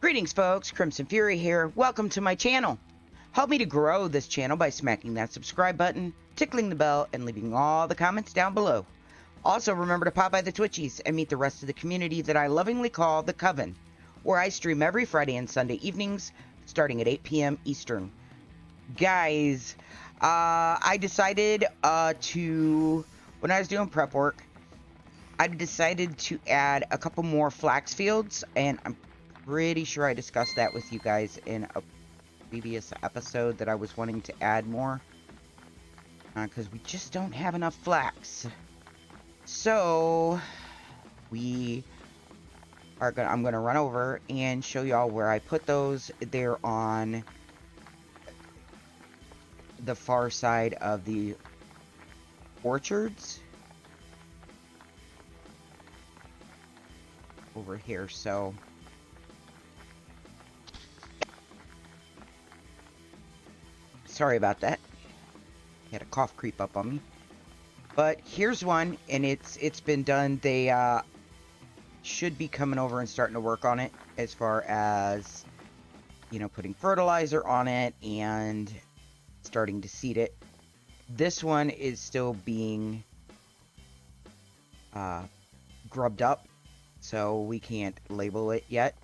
Greetings folks, Crimson Fury here. Welcome to my channel. Help me to grow this channel by smacking that subscribe button, tickling the bell, and leaving all the comments down below. Also remember to pop by the Twitchies and meet the rest of the community that I lovingly call the Coven, where I stream every Friday and Sunday evenings starting at 8 p.m. Eastern. Guys, I decided when I was doing prep work, I decided to add a couple more flax fields, and I'm pretty sure I discussed that with you guys in a previous episode that I was wanting to add more because we just don't have enough flax. So I'm gonna run over and show y'all where I put those. They're on the far side of the orchards over here. So sorry about that. Had a cough creep up on me. But here's one, and it's been done. They should be coming over and starting to work on it as far as, you know, putting fertilizer on it and starting to seed it. This one is still being grubbed up, so we can't label it yet.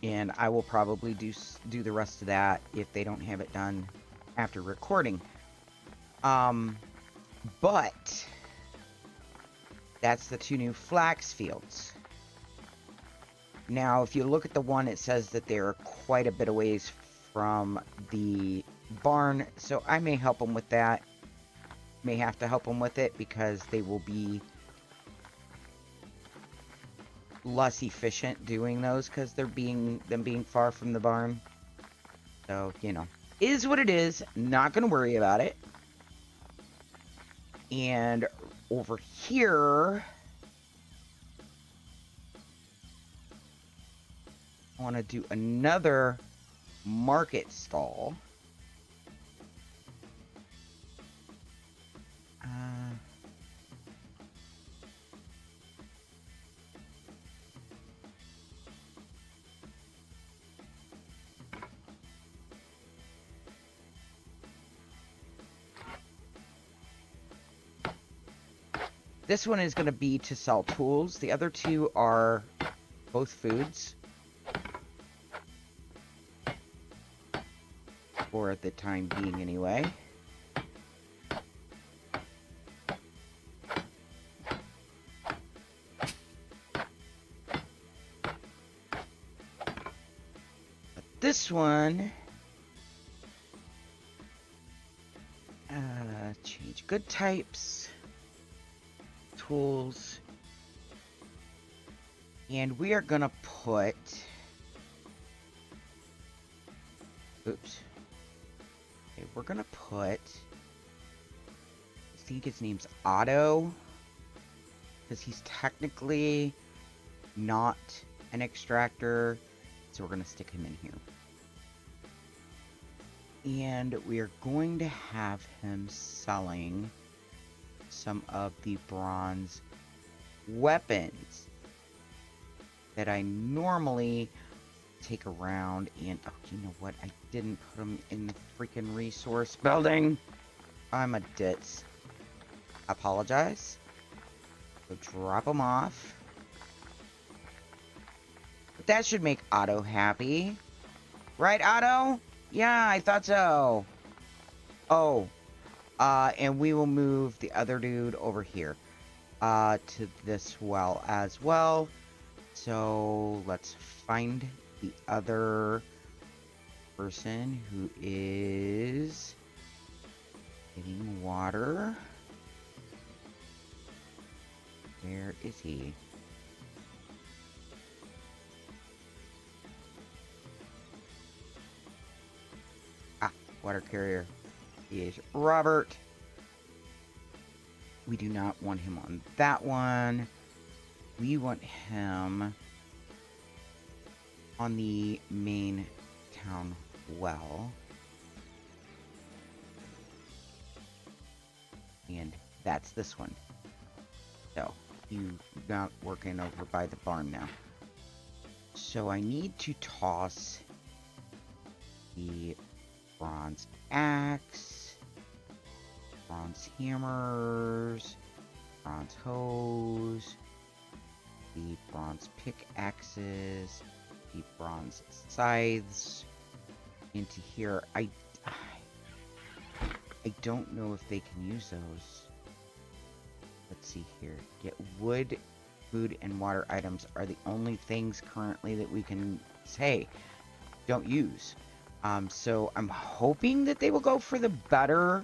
And I will probably do the rest of that if they don't have it done after recording. But that's the two new flax fields. Now, if you look at the one, it says that they're quite a bit of ways from the barn, so I may help them with that. May have to help them with it because they will be less efficient doing those because they're being far from the barn. So, you know, is what it is. Not gonna worry about it. And over here, I want to do another market stall. This one is going to be to sell tools. The other two are both foods. For the time being, anyway. But this one... change good types. Tools, and we are gonna put, oops, okay, we're gonna put, I think his name's Otto, because he's technically not an extractor, so we're gonna stick him in here. And we are going to have him selling some of the bronze weapons that I normally take around. And oh, you know what? I didn't put them in the freaking resource building. I'm a ditz. Apologize. So drop them off. But that should make Otto happy. Right, Otto? Yeah, I thought so. Oh. And we will move the other dude over here to this well as well. So let's find the other person who is getting water. Where is he? Ah, water carrier. Is Robert. We do not want him on that one. We want him on the main town well. And that's this one. So, you not working over by the barn now. So I need to toss the bronze axe, bronze hammers, bronze hose, the bronze pickaxes, the bronze scythes into here. I don't know if they can use those. Let's see here. Get wood, food, and water items are the only things currently that we can say don't use. So I'm hoping that they will go for the better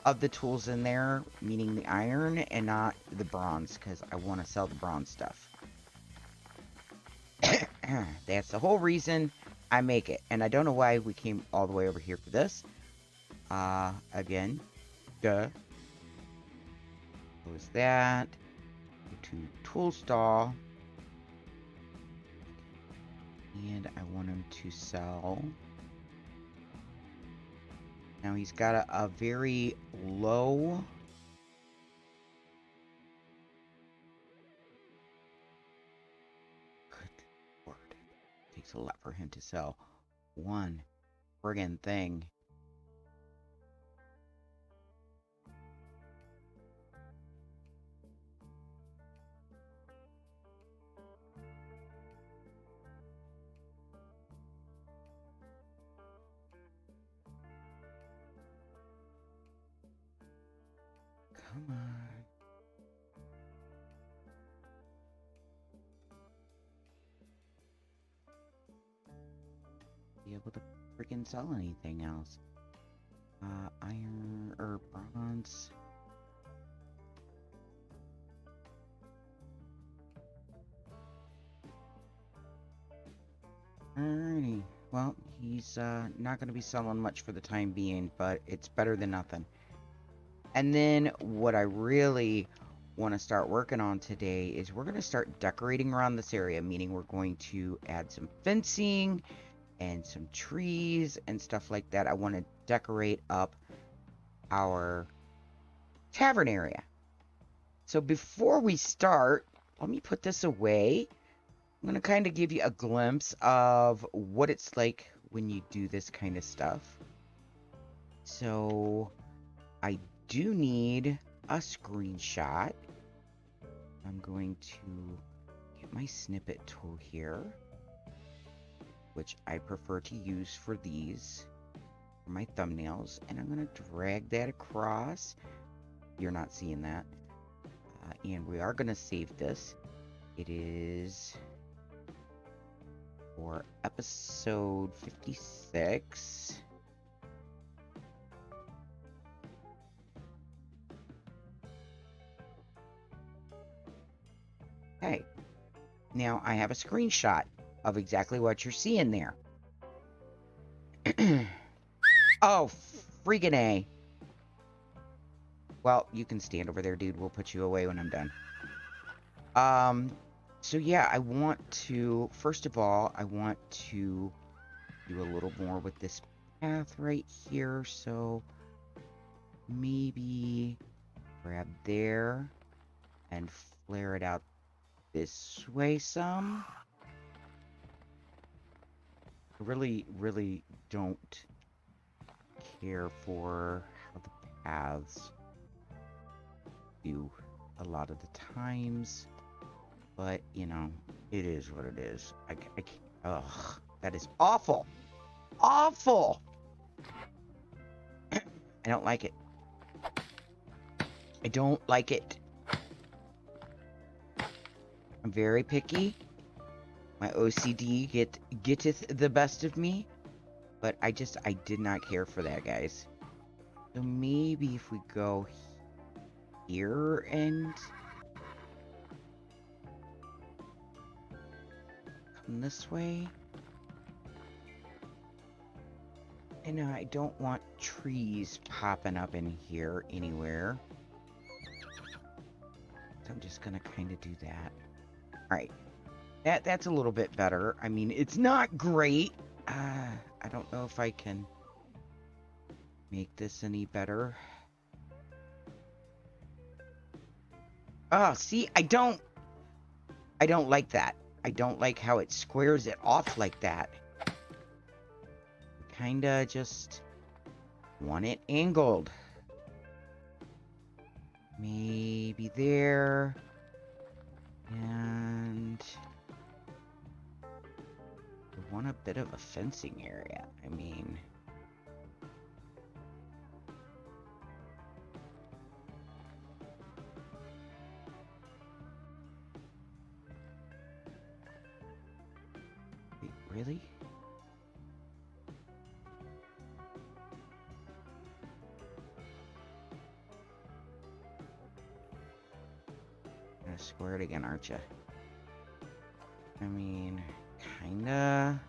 of the tools in there, meaning the iron and not the bronze, because I want to sell the bronze stuff. That's the whole reason I make it. And I don't know why we came all the way over here for this. Again, duh. Close that. Go to tool stall. And I want him to sell. Now he's got a very low... Good Lord. It takes a lot for him to sell one friggin' thing. Come on. Be able to freaking sell anything else. Iron or bronze. Alrighty. Well, he's not going to be selling much for the time being, but it's better than nothing. And then what I really want to start working on today is we're going to start decorating around this area, meaning we're going to add some fencing and some trees and stuff like that. I want to decorate up our tavern area. So before we start, let me put this away. I'm going to kind of give you a glimpse of what it's like when you do this kind of stuff. So I do need a screenshot. I'm going to get my snippet tool here, which I prefer to use for these, for my thumbnails, and I'm going to drag that across. You're not seeing that. And we are going to save this. It is for episode 56. Okay, now I have a screenshot of exactly what you're seeing there. Oh, freaking A. Well, you can stand over there, dude. We'll put you away when I'm done. So yeah, I want to, first of all, I want to do a little more with this path right here. So maybe grab there and flare it out this way some. I really don't care for how the paths do a lot of the times, but you know, it is what it is. I can't, ugh, that is awful. Awful. I don't like it. I don't like it. I'm very picky. My OCD getteth the best of me. But I did not care for that, guys. So maybe if we go here and come this way. And I don't want trees popping up in here anywhere. So I'm just gonna kind of do that. Alright. That's a little bit better. I mean, it's not great. I don't know if I can make this any better. Oh, see, I don't like that. I don't like how it squares it off like that. Kinda just want it angled. Maybe there. And I want a bit of a fencing area. I mean, wait, really? You're gonna square it again, aren't you? I mean, kinda.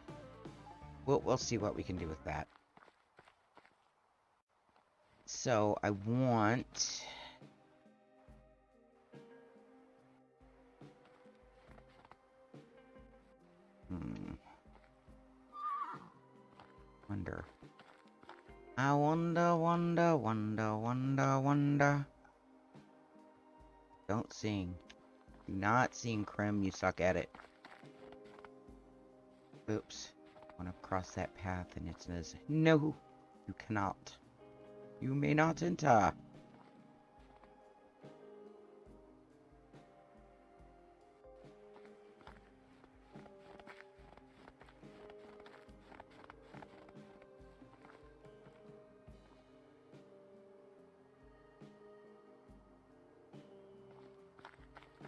We'll see what we can do with that. So I want. Wonder. I wonder. Don't sing. Do not sing, Krim. You suck at it. Oops. I want to cross that path and it says, no, you cannot. You may not enter.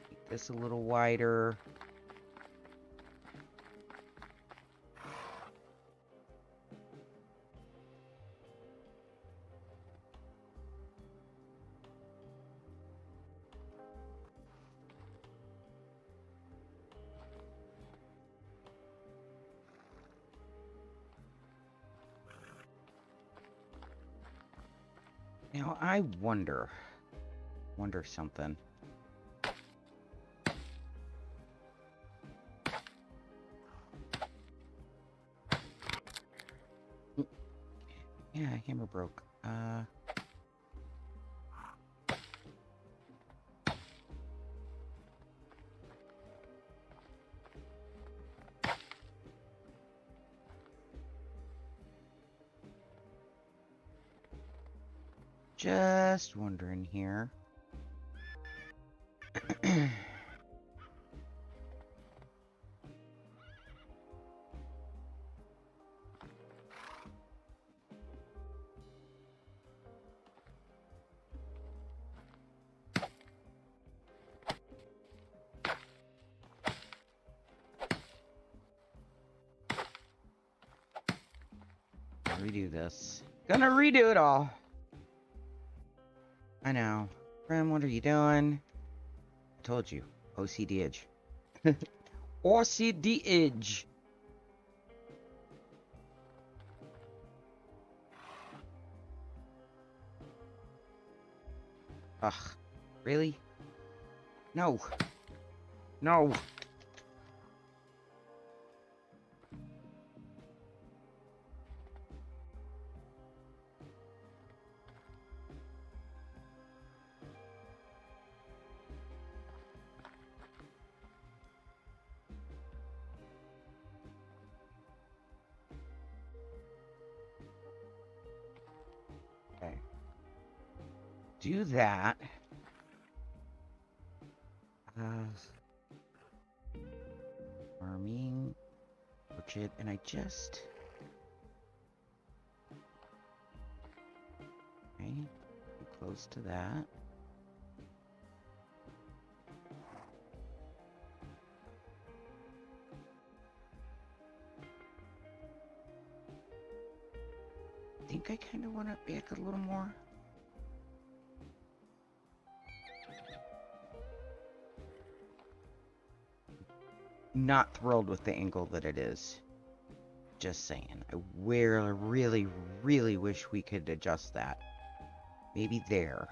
Make this a little wider. Now, I wonder something. Yeah, hammer broke. Just wondering here. Redo this. Gonna redo it all. I know. Rim, what are you doing? I told you. OCD edge. OCD edge. Ugh. Really? No. No. Okay. Do that. Farming. Orchard. And I just... Okay. Too close to that. I think I kind of want it back a little more. Not thrilled with the angle that it is. Just saying. I really, really wish we could adjust that. Maybe there.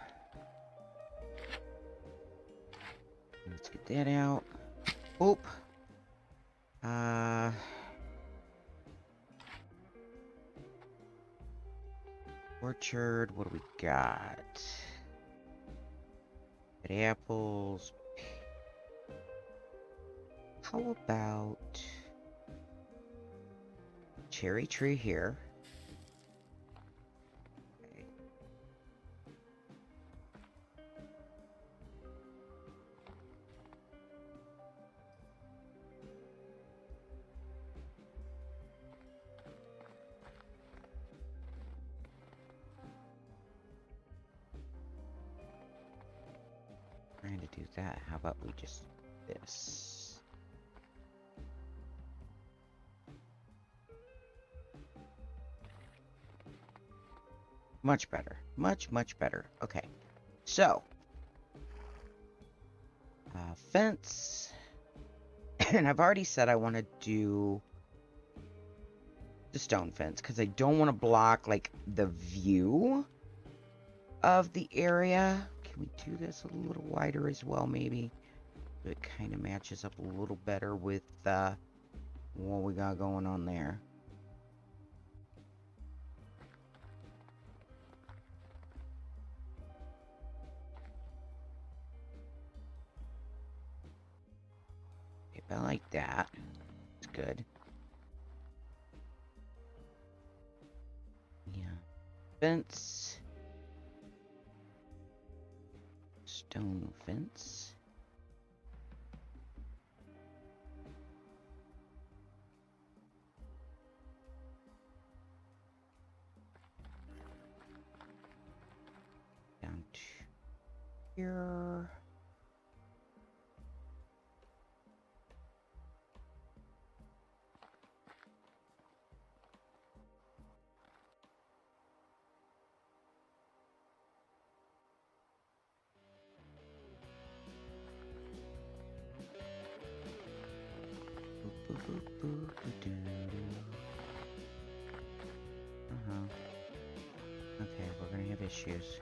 Let's get that out. Oop. Orchard, what do we got? Red apples. How about cherry tree here? Okay. Trying to do that. How about we just do this? Much better. Much, much better. Okay. So. Fence. And I've already said I want to do the stone fence because I don't want to block, like, the view of the area. Can we do this a little wider as well, maybe? So it kind of matches up a little better with what we got going on there. I like that. It's good. Yeah. Fence. Stone fence. Down to here. Okay, we're gonna have issues.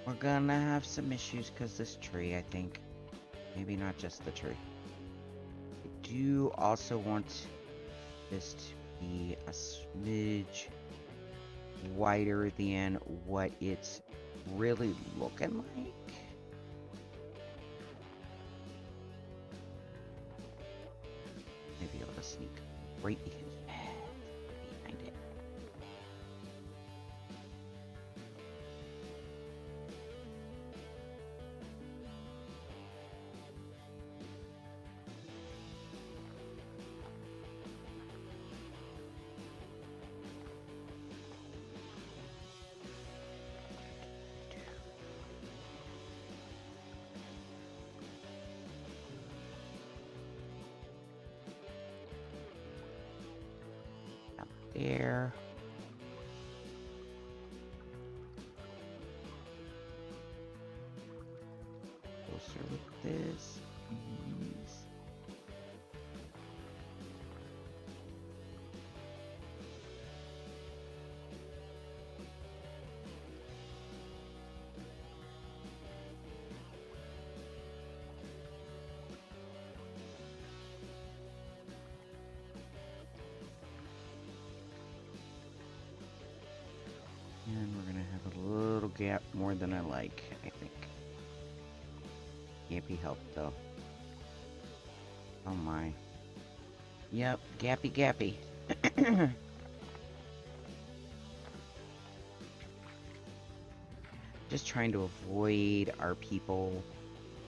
We're gonna have some issues because this tree, I think. Maybe not just the tree. I do also want this to be a smidge wider than what it's really looking like. Maybe able to sneak right behind it. There. Closer with this. Please. And we're gonna have a little gap more than I like, I think. Gappy helped though. Oh my. Yep, gappy gappy. Just trying to avoid our people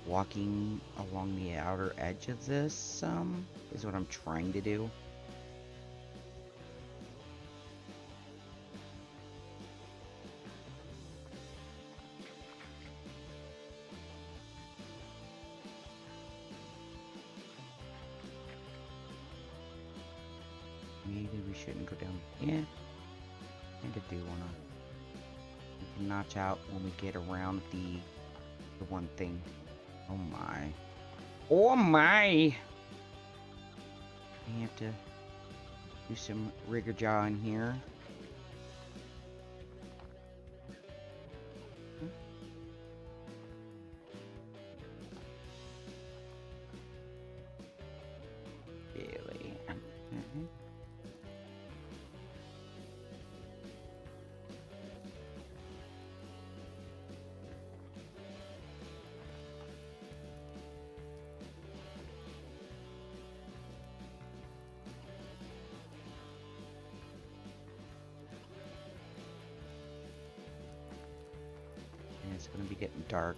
walking along the outer edge of this, is what I'm trying to do. Maybe we shouldn't go down. Yeah, I do wanna. We can notch out when we get around the one thing. Oh my. Oh my! We have to do some rigor jaw in here. Really? it's going to be getting dark.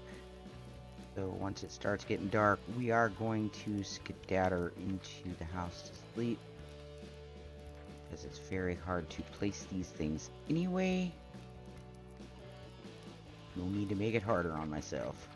So once it starts getting dark, we are going to skedaddle into the house to sleep. Because it's very hard to place these things anyway. No need to make it harder on myself.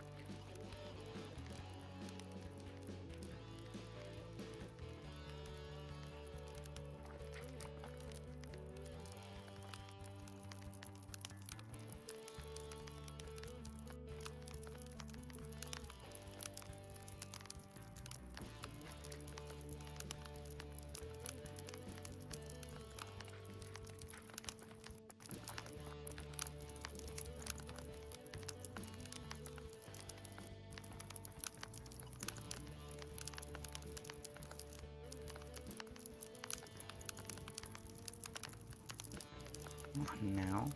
Now.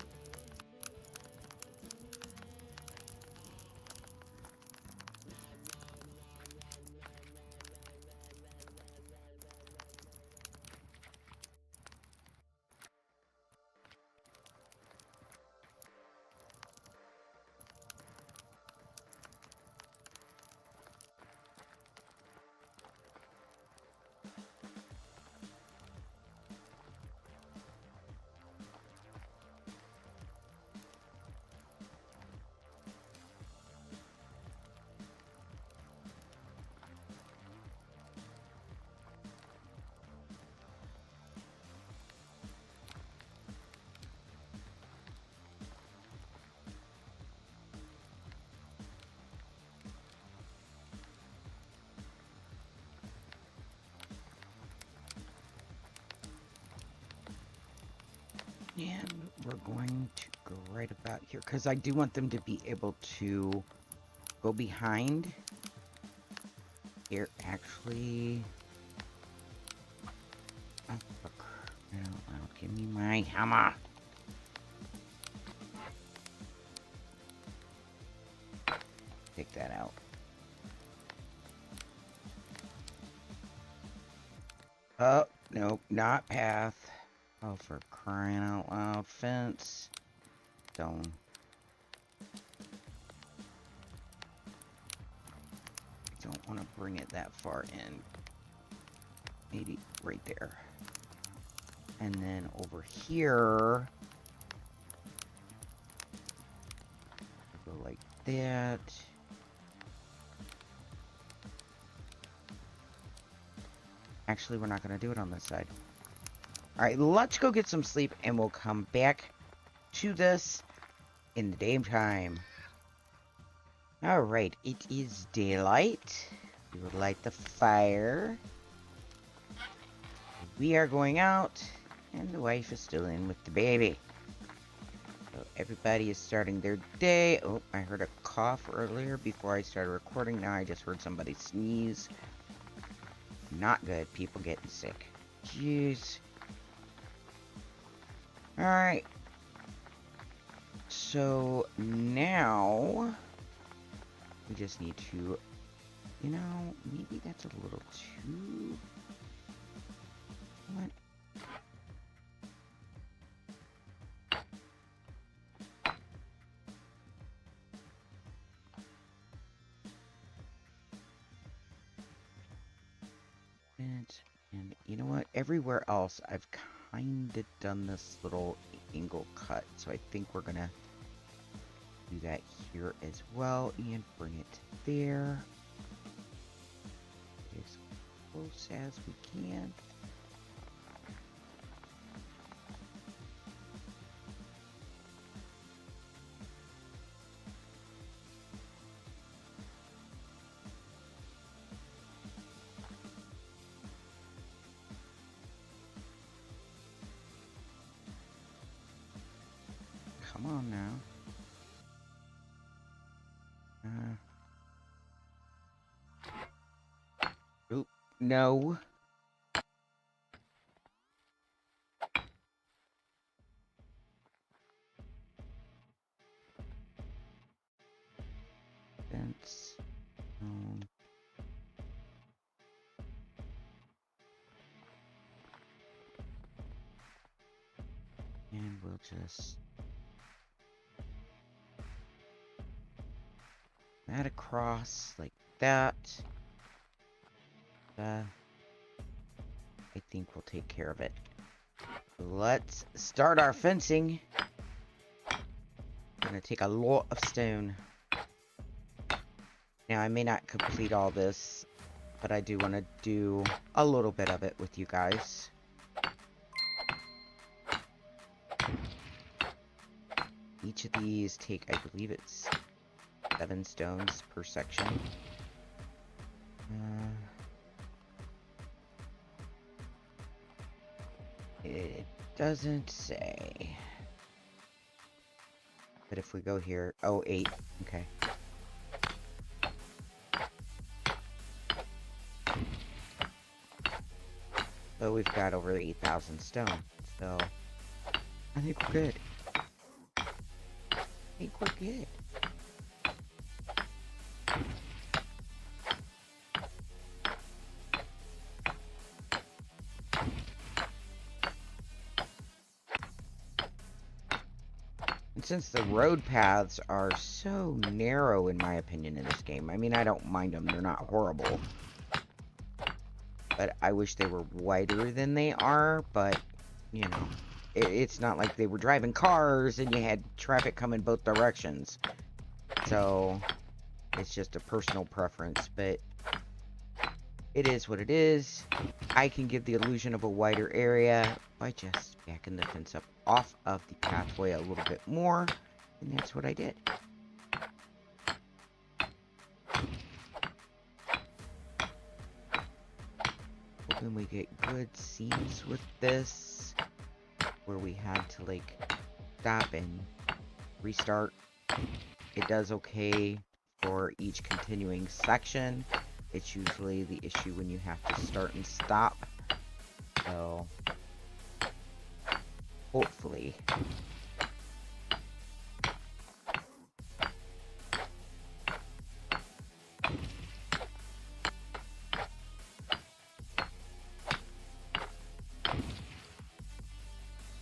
And we're going to go right about here because I do want them to be able to go behind. Here, actually. Oh, fuck. No, give me my hammer. Take that out. Oh, nope, not path. Oh, for crying out loud. Fence. Stone. Don't want to bring it that far in. Maybe right there. And then over here, go like that. Actually, we're not going to do it on this side. Alright, let's go get some sleep, and we'll come back to this in the daytime. Alright, it is daylight. We will light the fire. We are going out, and the wife is still in with the baby. So everybody is starting their day. Oh, I heard a cough earlier before I started recording. Now I just heard somebody sneeze. Not good. People getting sick. Jeez. Alright. So now we just need to, you know, maybe that's a little too... What? And you know what? Everywhere else, I've kind of done this little angle cut. So I think we're going to do that here as well and bring it to there. As close as we can. Come on now. Oop, no. Fence. And we'll just... that across like that. I think we'll take care of it. Let's start our fencing. I'm gonna take a lot of stone. Now, I may not complete all this, but I do want to do a little bit of it with you guys. Each of these take, I believe it's 7 stones per section. It doesn't say. But if we go here, oh, 8, okay. So we've got over 8,000 stone, so I think we're good. I think we're good. And since the road paths are so narrow, in my opinion, in this game, I mean, I don't mind them, they're not horrible. But I wish they were wider than they are, but, you know, it's not like they were driving cars and you had traffic coming both directions. So, it's just a personal preference, but it is what it is. I can give the illusion of a wider area by just backing the fence up off of the pathway a little bit more, and that's what I did. Hoping we get good seams with this, where we had to like stop and restart. It does okay for each continuing section. It's usually the issue when you have to start and stop. So hopefully.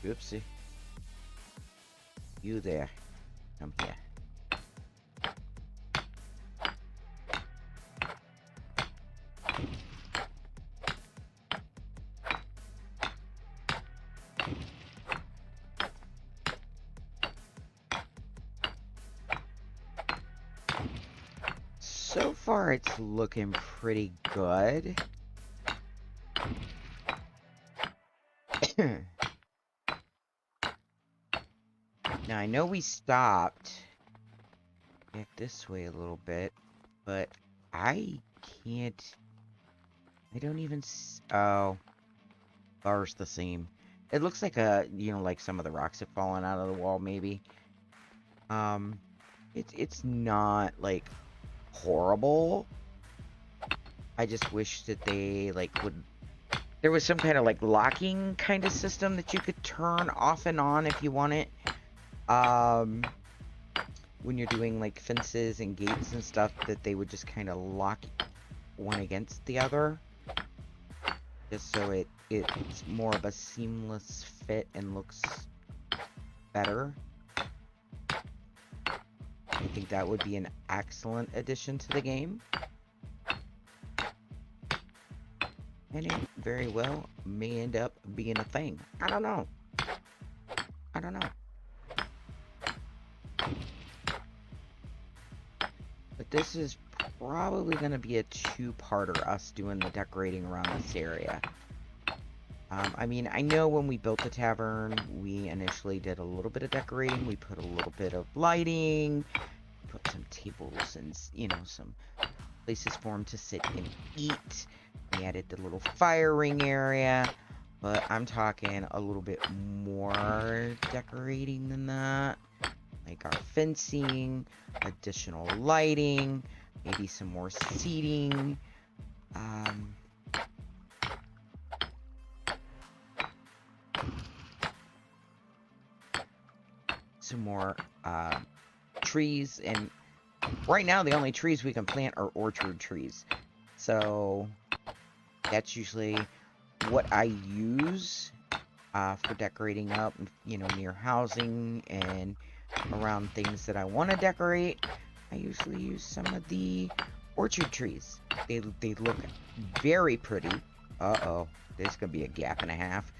Oopsie. You there. Come here. So far, it's looking pretty good. Now, I know we stopped back this way a little bit, but I can't... I don't even... Oh. Bar's the same. It looks like a, you know, like some of the rocks have fallen out of the wall, maybe. It's not, like, horrible. I just wish that they, like, would... There was some kind of, like, locking kind of system that you could turn off and on if you want it. When you're doing, like, fences and gates and stuff, that they would just kind of lock one against the other. Just so it's more of a seamless fit and looks better. I think that would be an excellent addition to the game. And it very well may end up being a thing. I don't know. I don't know. But this is probably going to be a two-parter, us doing the decorating around this area. I mean, I know when we built the tavern, we initially did a little bit of decorating. We put a little bit of lighting, put some tables and, you know, some places for them to sit and eat. We added the little fire ring area, but I'm talking a little bit more decorating than that. Like our fencing, additional lighting, maybe some more seating. Some more trees, and right now the only trees we can plant are orchard trees. So that's usually what I use for decorating up, you know, near housing and around things that I want to decorate. I usually use some of the orchard trees. They look very pretty. Uh-oh. There's gonna be a gap and a half.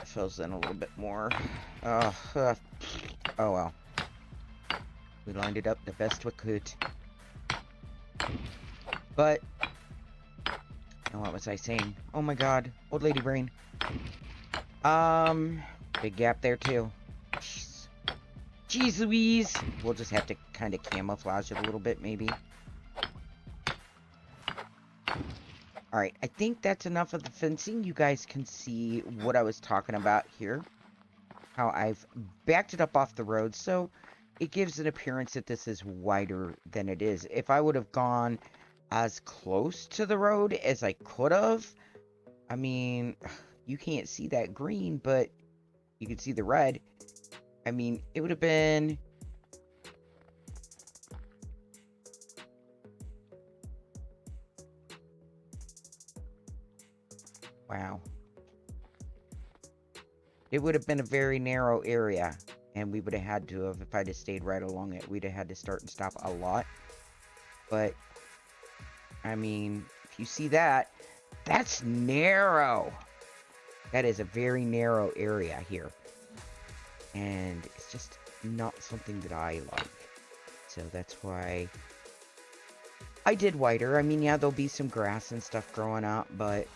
Fills in a little bit more. Oh well. We lined it up the best we could. But, what was I saying? Oh my god. Old lady brain. Big gap there too. Jeez. Jeez Louise. We'll just have to kind of camouflage it a little bit, maybe. Alright, I think that's enough of the fencing. You guys can see what I was talking about here. How I've backed it up off the road, so it gives an appearance that this is wider than it is. If I would have gone as close to the road as I could have, I mean, you can't see that green, but you can see the red. I mean, it would have been... Wow. It would have been a very narrow area, and we would have had to have, if I'd have stayed right along it, we'd have had to start and stop a lot. But, I mean, if you see that, that's narrow. That is a very narrow area here. And it's just not something that I like. So that's why I did wider. I mean, yeah, there'll be some grass and stuff growing up, but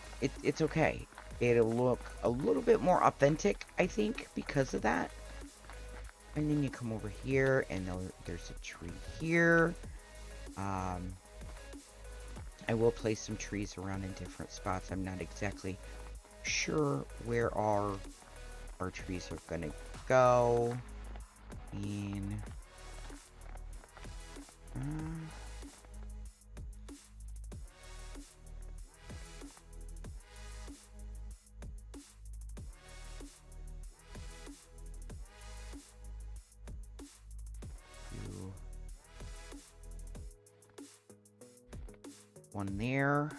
it's okay. It'll look a little bit more authentic, I think, because of that. And then you come over here, and there's a tree here. I will place some trees around in different spots. I'm not exactly sure where our trees are gonna go. And one there.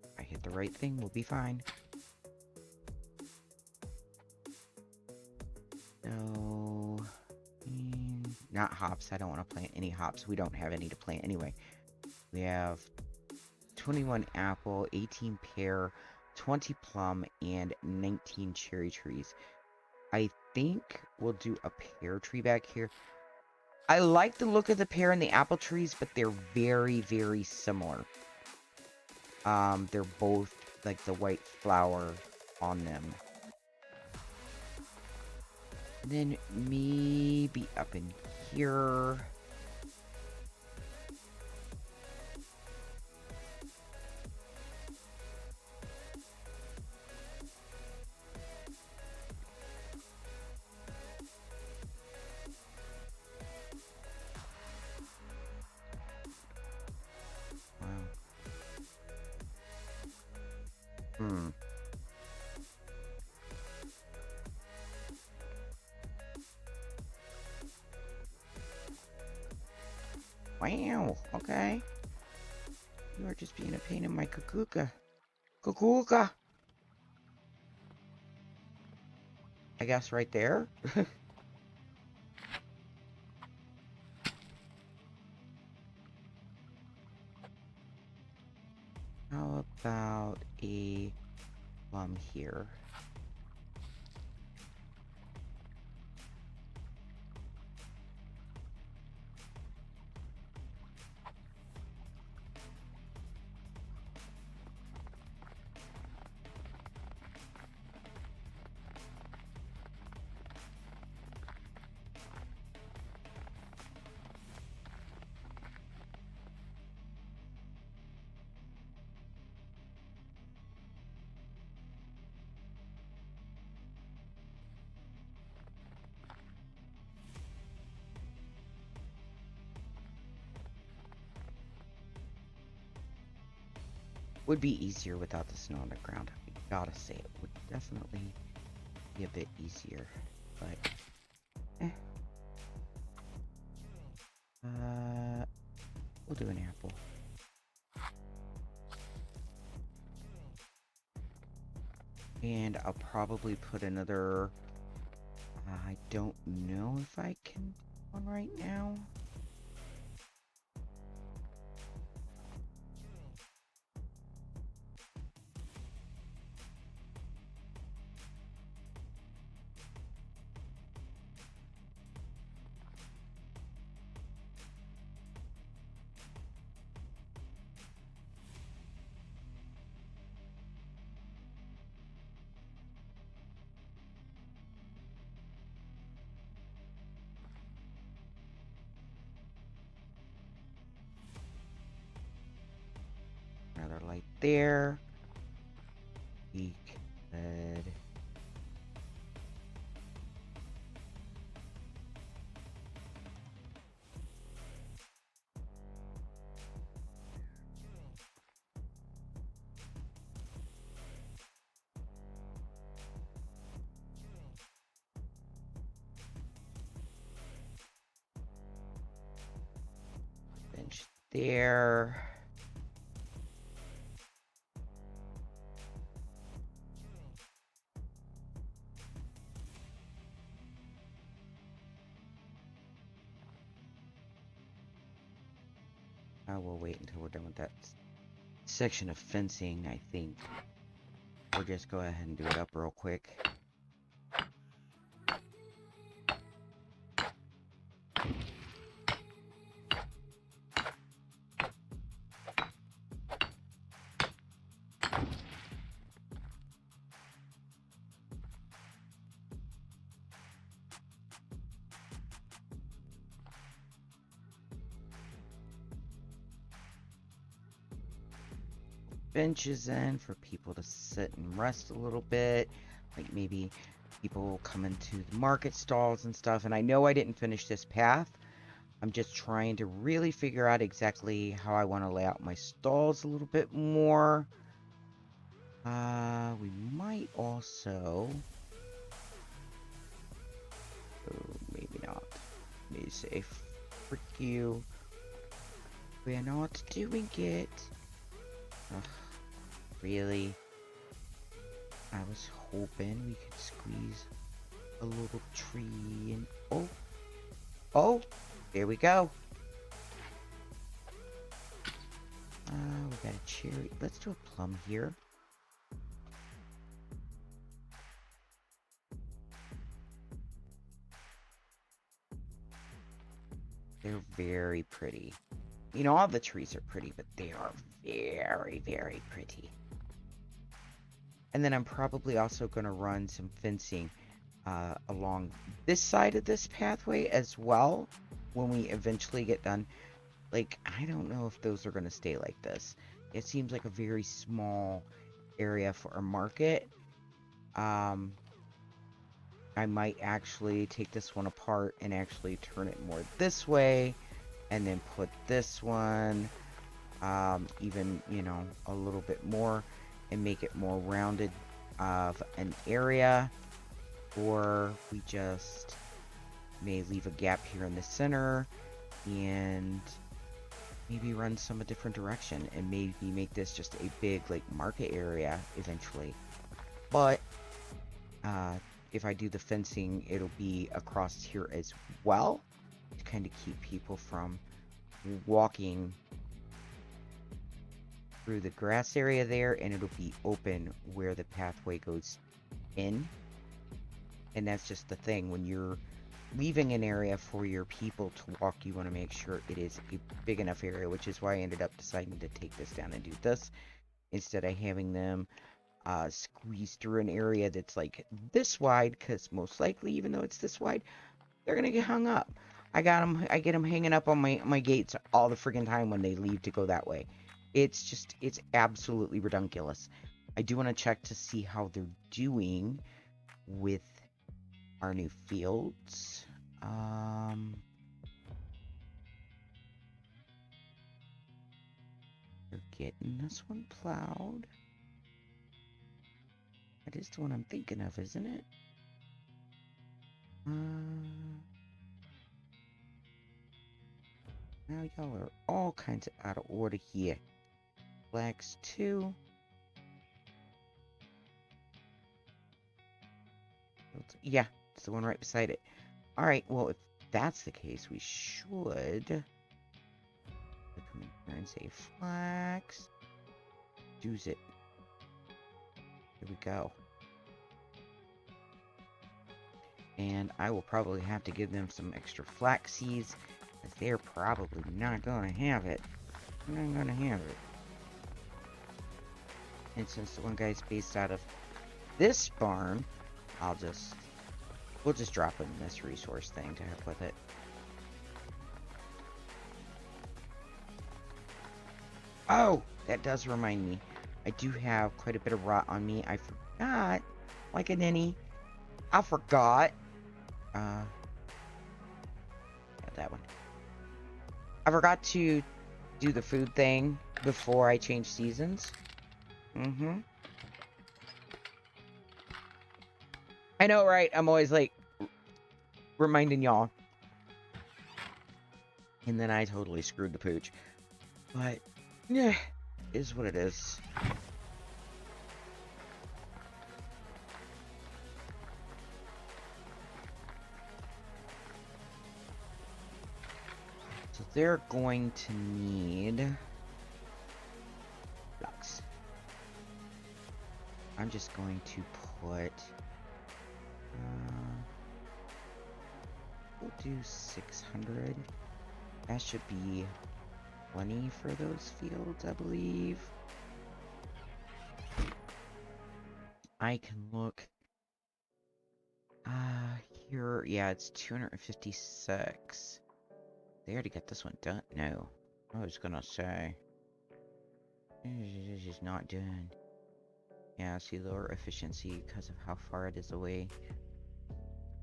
If I hit the right thing, we'll be fine. No, not hops. I don't want to plant any hops. We don't have any to plant anyway. We have 21 apple, 18 pear, 20 plum, and 19 cherry trees. I think we'll do a pear tree back here. I like the look of the pear and the apple trees, but they're very, very similar. They're both like the white flower on them. And then maybe up in here. Wow, okay. You are just being a pain in my kukuka. Kukuka! I guess right there? How about a plum here? Would be easier without the snow on the ground. I gotta say, it would definitely be a bit easier, but we'll do an apple. And I'll probably put another... I don't know if I can put one right now. Another light there. We could... bench there. I will wait until we're done with that section of fencing, I think. We'll just go ahead and do it up real quick. Benches in for people to sit and rest a little bit, like maybe people come into the market stalls and stuff. And I know I didn't finish this path. I'm just trying to really figure out exactly how I want to lay out my stalls a little bit more. We might also... Oh, maybe not. Let me say, frick you. We're not doing it. Ugh. Really? I was hoping we could squeeze a little tree in. Oh! Oh! There we go! We got a cherry. Let's do a plum here. They're very pretty. You know, all the trees are pretty, but they are very, very pretty. And then I'm probably also going to run some fencing along this side of this pathway as well when we eventually get done. Like, I don't know if those are going to stay like this. It seems like a very small area for a market. I might actually take this one apart and actually turn it more this way. And then put this one even, you know, a little bit more and make it more rounded of an area. Or we just may leave a gap here in the center and maybe run some a different direction and maybe make this just a big like market area eventually. But if I do the fencing, it'll be across here as well to kind of keep people from walking through the grass area there, and it'll be open where the pathway goes in. And that's just the thing, when you're leaving an area for your people to walk, you want to make sure it is a big enough area, which is why I ended up deciding to take this down and do this instead of having them squeeze through an area that's like this wide, because most likely, even though it's this wide, they're gonna get hung up. I get them hanging up on my gates all the friggin' time when they leave to go that way. It's absolutely redunculous. I do want to check to see how they're doing with our new fields. They're getting this one plowed. That is the one I'm thinking of, isn't it? Now y'all are all kinds of out of order here. Flax 2. Yeah, it's the one right beside it. All right, well, if that's the case, we should come in here and say Flax. Use it. Here we go. And I will probably have to give them some extra flax seeds, because they're probably not going to have it. Not going to have it. And since the one guy's based out of this barn, we'll just drop in this resource thing to help with it. Oh, that does remind me. I do have quite a bit of rot on me. I forgot, like a ninny. I forgot. Yeah, that one. I forgot to do the food thing before I change seasons. I know, right? I'm always like reminding y'all. And then I totally screwed the pooch. But, yeah, is what it is. So they're going to need Flax. I'm just going to put... we'll do 600. That should be plenty for those fields, I believe. I can look... here, yeah, it's 256. They already got this one done? No. I was gonna say. This is not done. Yeah, see, lower efficiency because of how far it is away.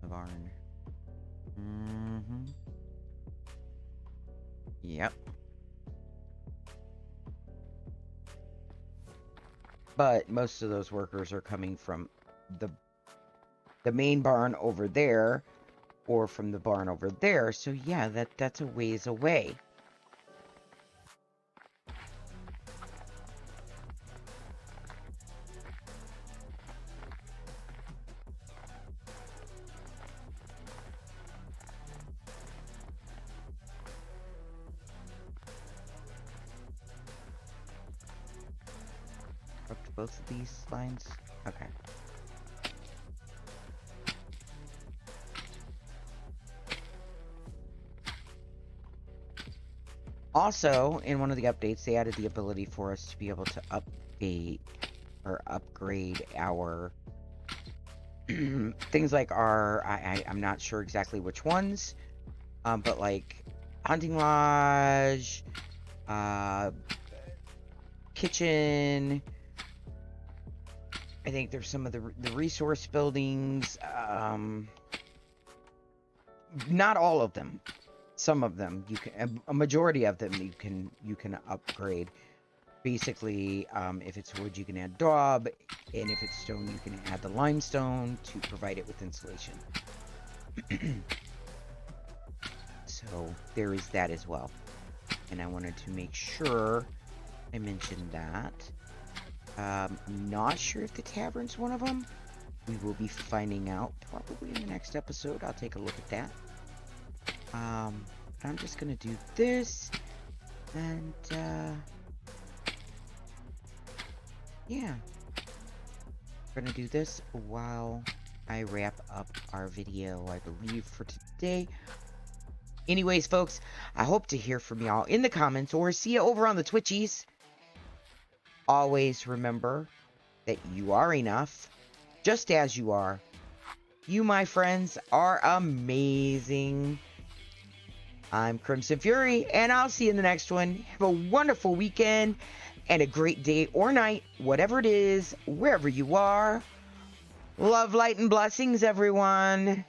The barn. Yep. But most of those workers are coming from the main barn over there, or from the barn over there. So yeah, that's a ways away. Up to both of these lines? Okay. Also, in one of the updates, they added the ability for us to be able to update or upgrade our things like our, I'm not sure exactly which ones, but like hunting lodge, kitchen, I think there's some of the resource buildings, not all of them. Some of them you can, a majority of them you can upgrade. Basically, if it's wood, you can add daub, and if it's stone, you can add the limestone to provide it with insulation. So there is that as well. And I wanted to make sure I mentioned that. Not sure if the tavern's one of them. We will be finding out probably in the next episode. I'll take a look at that. I'm just gonna do this, and, yeah. We're gonna do this while I wrap up our video, I believe, for today. Anyways, folks, I hope to hear from y'all in the comments, or see you over on the Twitchies. Always remember that you are enough, just as you are. You, my friends, are amazing. I'm Crimson Fury, and I'll see you in the next one. Have a wonderful weekend, and a great day or night, whatever it is, wherever you are. Love, light, and blessings, everyone.